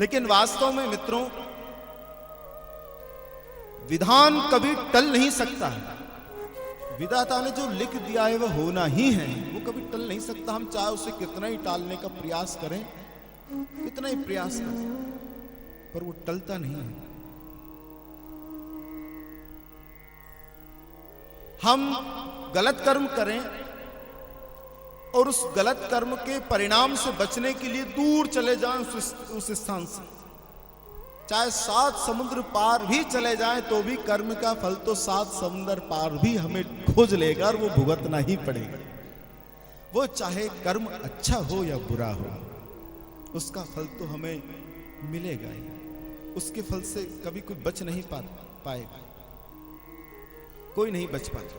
लेकिन वास्तव में मित्रों, विधान कभी टल नहीं सकता है। विधाता ने जो लिख दिया है वह होना ही है, वो कभी टल नहीं सकता। हम चाहे उसे कितना ही टालने का प्रयास करें, कितना ही प्रयास करें, पर वो टलता नहीं है। हम गलत कर्म करें और उस गलत कर्म के परिणाम से बचने के लिए दूर चले जाएं उस स्थान से, चाहे 7 समुद्र पार भी चले जाएं, तो भी कर्म का फल तो 7 समुद्र पार भी हमें खोज लेगा और वो भुगतना ही पड़ेगा। वो चाहे कर्म अच्छा हो या बुरा हो, उसका फल तो हमें मिलेगा ही। उसके फल से कभी कोई बच नहीं पाएगा, कोई नहीं बच पाता।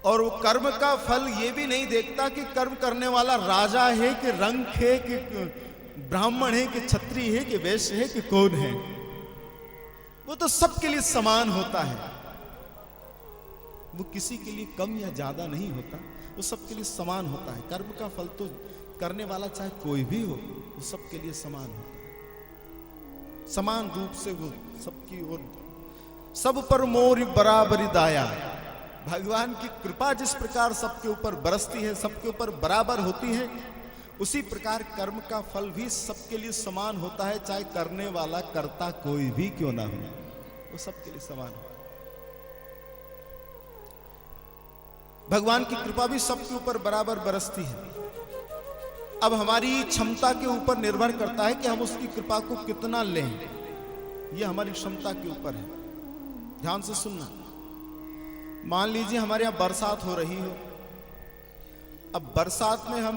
और वो कर्म का फल ये भी नहीं देखता कि कर्म करने वाला राजा है कि रंग है कि ब्राह्मण है कि क्षत्रिय है कि वैश्य है कि कौन है। वो तो सबके लिए समान होता है, वो किसी के लिए कम या ज्यादा नहीं होता, वो सबके लिए समान होता है। कर्म का फल तो करने वाला चाहे कोई भी हो, वो सबके लिए समान होता है, समान रूप से वो सबकी ओर। सब पर मोर बराबरी दाया। भगवान की कृपा जिस प्रकार सबके ऊपर बरसती है, सबके ऊपर बराबर होती है, उसी प्रकार कर्म का फल भी सबके लिए समान होता है, चाहे करने वाला कर्ता कोई भी क्यों ना हो, वो सबके लिए समान होता है। भगवान की कृपा भी सबके ऊपर बराबर बरसती है। अब हमारी क्षमता के ऊपर निर्भर करता है कि हम उसकी कृपा को कितना लें, यह हमारी क्षमता के ऊपर है। ध्यान से सुनना। मान लीजिए हमारे यहां बरसात हो रही हो। अब बरसात में हम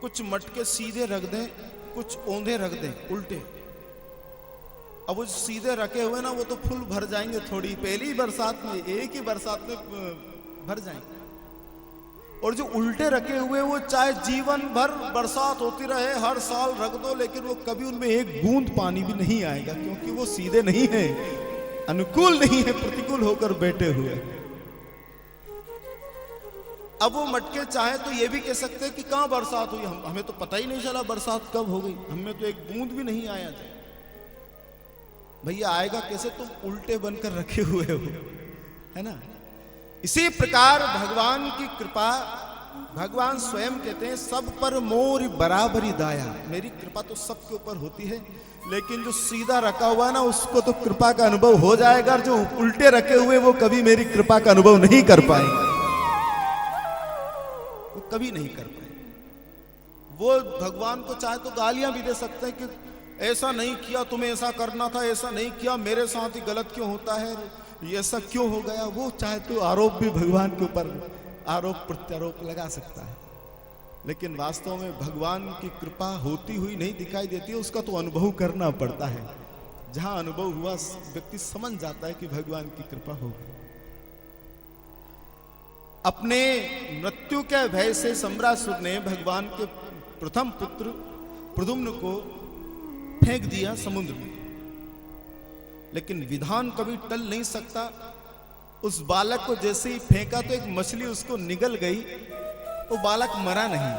कुछ मटके सीधे रख दें, कुछ औंधे रख दें, उल्टे। अब वो सीधे रखे हुए ना, वो तो फुल भर जाएंगे, थोड़ी पहली बरसात में, एक ही बरसात में भर जाएंगे। और जो उल्टे रखे हुए, वो चाहे जीवन भर बरसात होती रहे, हर साल रख दो, लेकिन वो कभी उनमें एक बूंद पानी भी नहीं आएगा, क्योंकि वो सीधे नहीं है, अनुकूल नहीं है, प्रतिकूल होकर बैठे हुए। अब वो मटके चाहे तो ये भी कह सकते हैं कि कहां बरसात हुई, हमें तो पता ही नहीं चला बरसात कब हो गई, हमें तो एक बूंद भी नहीं आया था। भैया आएगा कैसे, तुम उल्टे बनकर रखे हुए हो, है ना। इसी प्रकार भगवान की कृपा, भगवान स्वयं कहते हैं सब पर मोर बराबरी दाया। मेरी कृपा तो सबके ऊपर होती है, लेकिन जो सीधा रखा हुआ है ना, उसको तो कृपा का अनुभव हो जाएगा, और जो उल्टे रखे हुए वो कभी मेरी कृपा का अनुभव नहीं कर पाएंगे, वो कभी नहीं कर पाएंगे। वो भगवान को चाहे तो गालियां भी दे सकते हैं कि ऐसा नहीं किया, तुम्हें ऐसा करना था, ऐसा नहीं किया, मेरे साथ ही गलत क्यों होता है, ये ऐसा क्यों हो गया। वो चाहे तो आरोप भी भगवान के ऊपर आरोप प्रत्यारोप लगा सकता है, लेकिन वास्तव में भगवान की कृपा होती हुई नहीं दिखाई देती है, उसका तो अनुभव करना पड़ता है। जहां अनुभव हुआ व्यक्ति समझ जाता है कि भगवान की कृपा हो गई। अपने मृत्यु के भय से सम्रासुर ने भगवान के प्रथम पुत्र प्रद्युम्न को फेंक दिया समुद्र में, लेकिन विधान कभी टल नहीं सकता। उस बालक को जैसे ही फेंका तो एक मछली उसको निगल गई, वो बालक मरा नहीं,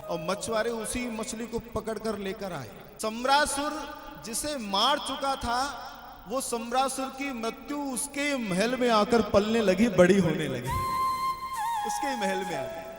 और मछुआरे उसी मछली को पकड़कर लेकर आए। सम्रासुर जिसे मार चुका था, वो सम्रासुर की मृत्यु उसके महल में आकर पलने लगी, बड़ी होने लगी, उसके महल में आ गई।